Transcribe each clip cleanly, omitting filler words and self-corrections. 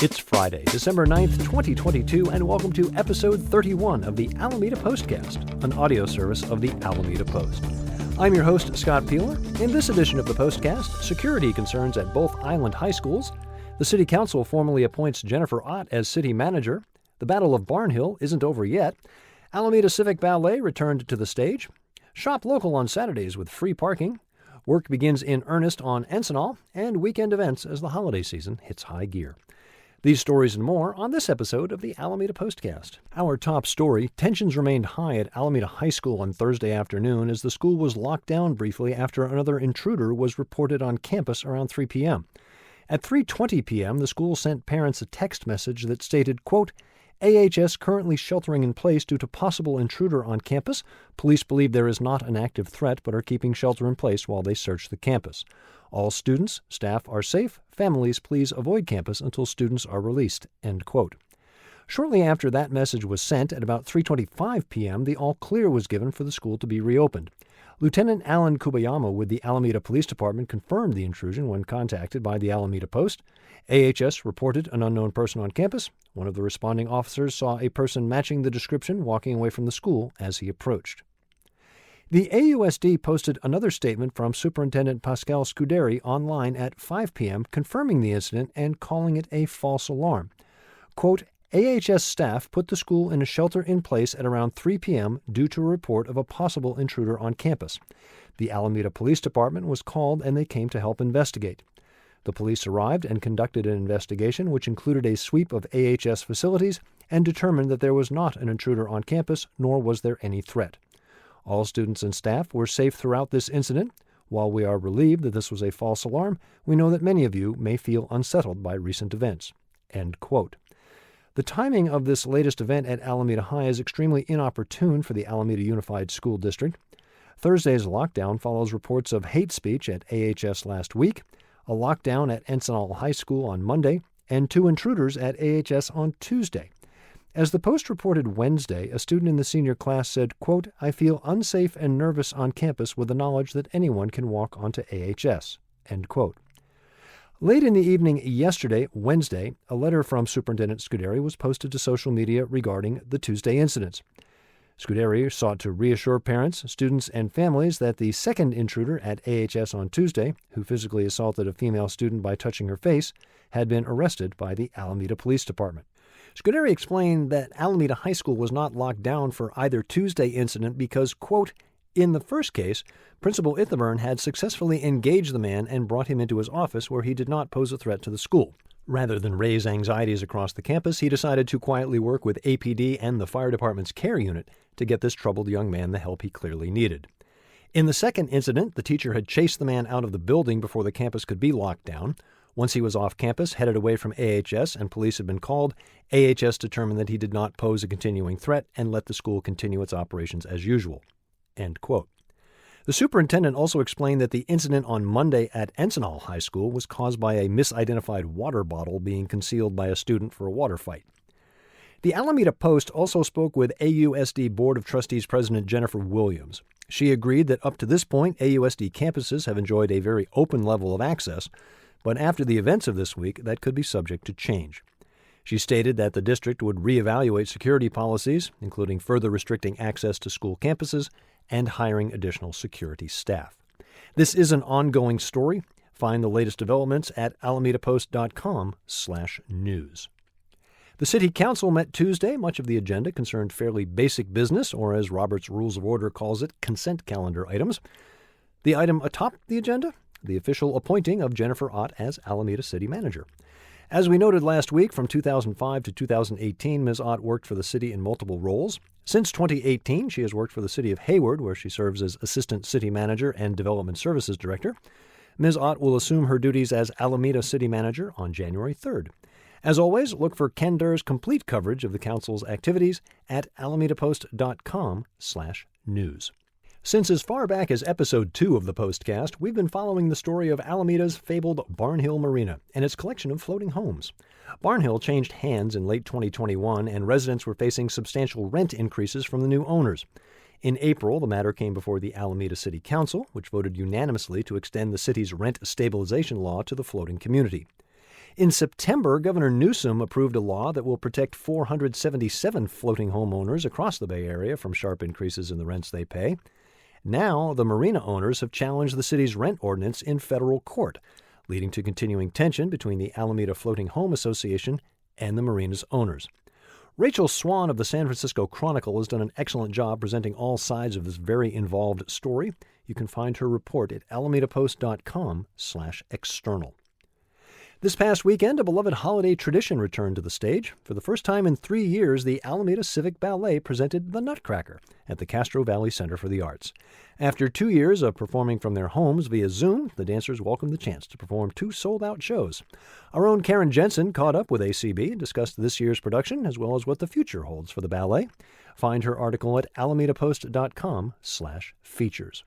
It's Friday, December 9th, 2022, and welcome to episode 31 of the Alameda Postcast, an audio service of the Alameda Post. I'm your host, Scott Peeler. In this edition of the Postcast, security concerns at both island high schools, the City Council formally appoints Jennifer Ott as city manager, the Battle of Barnhill isn't over yet, Alameda Civic Ballet returned to the stage, shop local on Saturdays with free parking, work begins in earnest on Encinal, and weekend events as the holiday season hits high gear. These stories and more on this episode of the Alameda Postcast. Our top story, tensions remained high at Alameda High School on Thursday afternoon as the school was locked down briefly after another intruder was reported on campus around 3 p.m. At 3:20 p.m., the school sent parents a text message that stated, quote, AHS currently sheltering in place due to possible intruder on campus. Police believe there is not an active threat but are keeping shelter in place while they search the campus. All students, staff are safe. Families, please avoid campus until students are released, end quote. Shortly after that message was sent, at about 3:25 p.m., the all-clear was given for the school to be reopened. Lieutenant Alan Kubayama with the Alameda Police Department confirmed the intrusion when contacted by the Alameda Post. AHS reported an unknown person on campus. One of the responding officers saw a person matching the description walking away from the school as he approached. The AUSD posted another statement from Superintendent Pascal Scuderi online at 5 p.m. confirming the incident and calling it a false alarm. Quote, AHS staff put the school in a shelter in place at around 3 p.m. due to a report of a possible intruder on campus. The Alameda Police Department was called and they came to help investigate. The police arrived and conducted an investigation which included a sweep of AHS facilities and determined that there was not an intruder on campus, nor was there any threat. All students and staff were safe throughout this incident. While we are relieved that this was a false alarm, we know that many of you may feel unsettled by recent events. End quote. The timing of this latest event at Alameda High is extremely inopportune for the Alameda Unified School District. Thursday's lockdown follows reports of hate speech at AHS last week, a lockdown at Encinal High School on Monday, and 2 intruders at AHS on Tuesday. As the Post reported Wednesday, a student in the senior class said, quote, I feel unsafe and nervous on campus with the knowledge that anyone can walk onto AHS, end quote. Late in the evening yesterday, Wednesday, a letter from Superintendent Scuderi was posted to social media regarding the Tuesday incidents. Scuderi sought to reassure parents, students, and families that the second intruder at AHS on Tuesday, who physically assaulted a female student by touching her face, had been arrested by the Alameda Police Department. Scuderi explained that Alameda High School was not locked down for either Tuesday incident because, quote, in the first case, Principal Ithaburn had successfully engaged the man and brought him into his office where he did not pose a threat to the school. Rather than raise anxieties across the campus, he decided to quietly work with APD and the fire department's care unit to get this troubled young man the help he clearly needed. In the second incident, the teacher had chased the man out of the building before the campus could be locked down. Once he was off campus, headed away from AHS, and police had been called, AHS determined that he did not pose a continuing threat and let the school continue its operations as usual. End quote. The superintendent also explained that the incident on Monday at Encinal High School was caused by a misidentified water bottle being concealed by a student for a water fight. The Alameda Post also spoke with AUSD Board of Trustees President Jennifer Williams. She agreed that up to this point, AUSD campuses have enjoyed a very open level of access, but after the events of this week, that could be subject to change. She stated that the district would reevaluate security policies, including further restricting access to school campuses and hiring additional security staff. This is an ongoing story. Find the latest developments at alamedapost.com/news. The City Council met Tuesday. Much of the agenda concerned fairly basic business, or as Robert's Rules of Order calls it, consent calendar items. The item atop the agenda? The official appointing of Jennifer Ott as Alameda City Manager. As we noted last week, from 2005 to 2018, Ms. Ott worked for the city in multiple roles. Since 2018, she has worked for the city of Hayward, where she serves as Assistant City Manager and Development Services Director. Ms. Ott will assume her duties as Alameda City Manager on January 3rd. As always, look for Ken Durr's complete coverage of the Council's activities at alamedapost.com/news. Since as far back as episode 2 of the Postcast, we've been following the story of Alameda's fabled Barnhill Marina and its collection of floating homes. Barnhill changed hands in late 2021, and residents were facing substantial rent increases from the new owners. In April, the matter came before the Alameda City Council, which voted unanimously to extend the city's rent stabilization law to the floating community. In September, Governor Newsom approved a law that will protect 477 floating homeowners across the Bay Area from sharp increases in the rents they pay. Now, the marina owners have challenged the city's rent ordinance in federal court, leading to continuing tension between the Alameda Floating Home Association and the marina's owners. Rachel Swan of the San Francisco Chronicle has done an excellent job presenting all sides of this very involved story. You can find her report at alamedapost.com/external. This past weekend, a beloved holiday tradition returned to the stage. For the first time in 3 years, the Alameda Civic Ballet presented the Nutcracker at the Castro Valley Center for the Arts. After 2 years of performing from their homes via Zoom, the dancers welcomed the chance to perform 2 sold-out shows. Our own Karen Jensen caught up with ACB and discussed this year's production as well as what the future holds for the ballet. Find her article at alamedapost.com/features.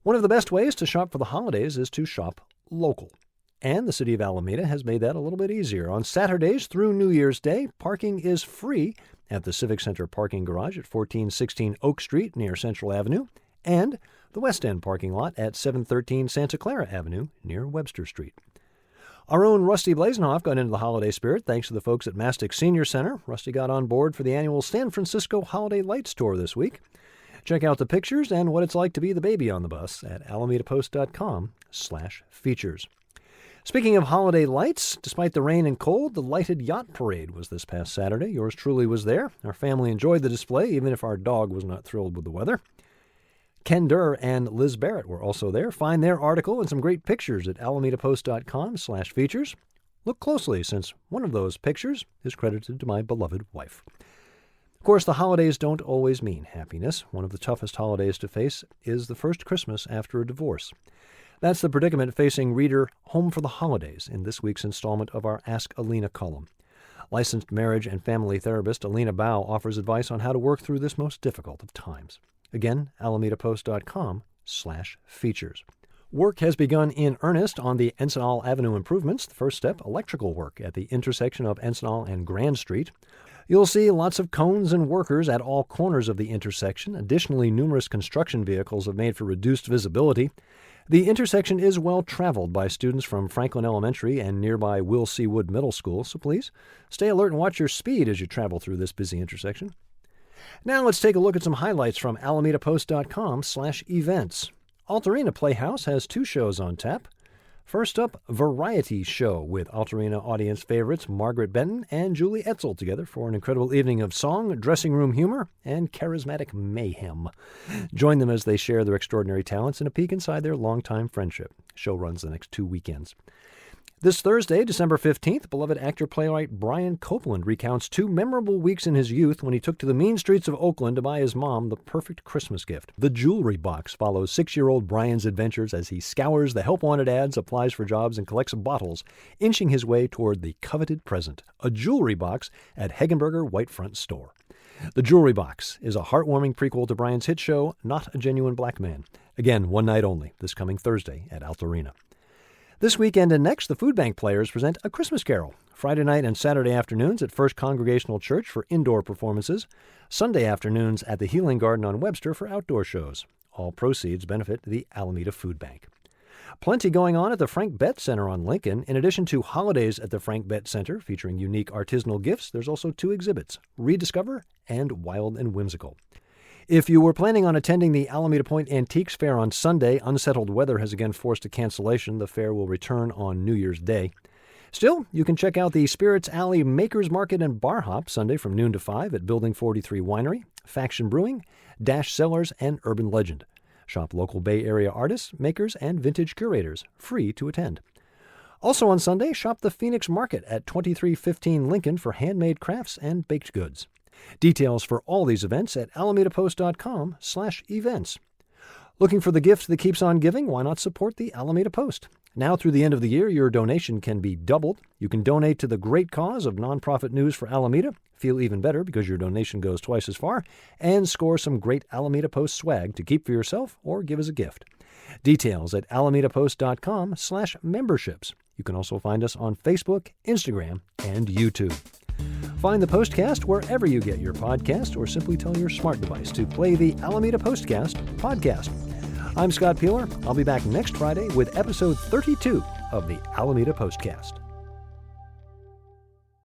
One of the best ways to shop for the holidays is to shop local. And the city of Alameda has made that a little bit easier. On Saturdays through New Year's Day, parking is free at the Civic Center parking garage at 1416 Oak Street near Central Avenue and the West End parking lot at 713 Santa Clara Avenue near Webster Street. Our own Rusty Blazenhoff got into the holiday spirit thanks to the folks at Mastic Senior Center. Rusty got on board for the annual San Francisco Holiday Lights Tour this week. Check out the pictures and what it's like to be the baby on the bus at alamedapost.com/features. Speaking of holiday lights, despite the rain and cold, the lighted yacht parade was this past Saturday. Yours truly was there. Our family enjoyed the display, even if our dog was not thrilled with the weather. Ken Durr and Liz Barrett were also there. Find their article and some great pictures at alamedapost.com/features. Look closely, since one of those pictures is credited to my beloved wife. Of course, the holidays don't always mean happiness. One of the toughest holidays to face is the first Christmas after a divorce. That's the predicament facing reader Home for the Holidays in this week's installment of our Ask Alina column. Licensed marriage and family therapist Alina Bao offers advice on how to work through this most difficult of times. Again, alamedapost.com/features. Work has begun in earnest on the Encinal Avenue improvements. The first step, electrical work at the intersection of Encinal and Grand Street. You'll see lots of cones and workers at all corners of the intersection. Additionally, numerous construction vehicles have made for reduced visibility. The intersection is well traveled by students from Franklin Elementary and nearby Will C. Wood Middle School, so please stay alert and watch your speed as you travel through this busy intersection. Now let's take a look at some highlights from alamedapost.com/events. Altarena Playhouse has 2 shows on tap. First up, Variety Show with Altarena audience favorites Margaret Benton and Julie Etzel together for an incredible evening of song, dressing room humor, and charismatic mayhem. Join them as they share their extraordinary talents and a peek inside their longtime friendship. Show runs the next 2 weekends. This Thursday, December 15th, beloved actor-playwright Brian Copeland recounts 2 memorable weeks in his youth when he took to the mean streets of Oakland to buy his mom the perfect Christmas gift. The Jewelry Box follows 6-year-old Brian's adventures as he scours the help-wanted ads, applies for jobs, and collects bottles, inching his way toward the coveted present, a jewelry box at Hegenberger Whitefront Store. The Jewelry Box is a heartwarming prequel to Brian's hit show, Not a Genuine Black Man. Again, one night only, this coming Thursday at Altarena. This weekend and next, the Food Bank Players present A Christmas Carol, Friday night and Saturday afternoons at First Congregational Church for indoor performances, Sunday afternoons at the Healing Garden on Webster for outdoor shows. All proceeds benefit the Alameda Food Bank. Plenty going on at the Frank Bett Center on Lincoln. In addition to holidays at the Frank Bett Center featuring unique artisanal gifts, there's also 2 exhibits, Rediscover and Wild and Whimsical. If you were planning on attending the Alameda Point Antiques Fair on Sunday, unsettled weather has again forced a cancellation. The fair will return on New Year's Day. Still, you can check out the Spirits Alley Makers Market and Bar Hop Sunday from noon to 5 at Building 43 Winery, Faction Brewing, Dash Cellars, and Urban Legend. Shop local Bay Area artists, makers, and vintage curators, free to attend. Also on Sunday, shop the Phoenix Market at 2315 Lincoln for handmade crafts and baked goods. Details for all these events at alamedapost.com/events. Looking for the gift that keeps on giving? Why not support the Alameda Post? Now through the end of the year, your donation can be doubled. You can donate to the great cause of nonprofit news for Alameda, feel even better because your donation goes twice as far, and score some great Alameda Post swag to keep for yourself or give as a gift. Details at alamedapost.com/memberships. You can also find us on Facebook, Instagram, and YouTube. Find the Postcast wherever you get your podcast, or simply tell your smart device to play the Alameda Postcast podcast. I'm Scott Peeler. I'll be back next Friday with episode 32 of the Alameda Postcast.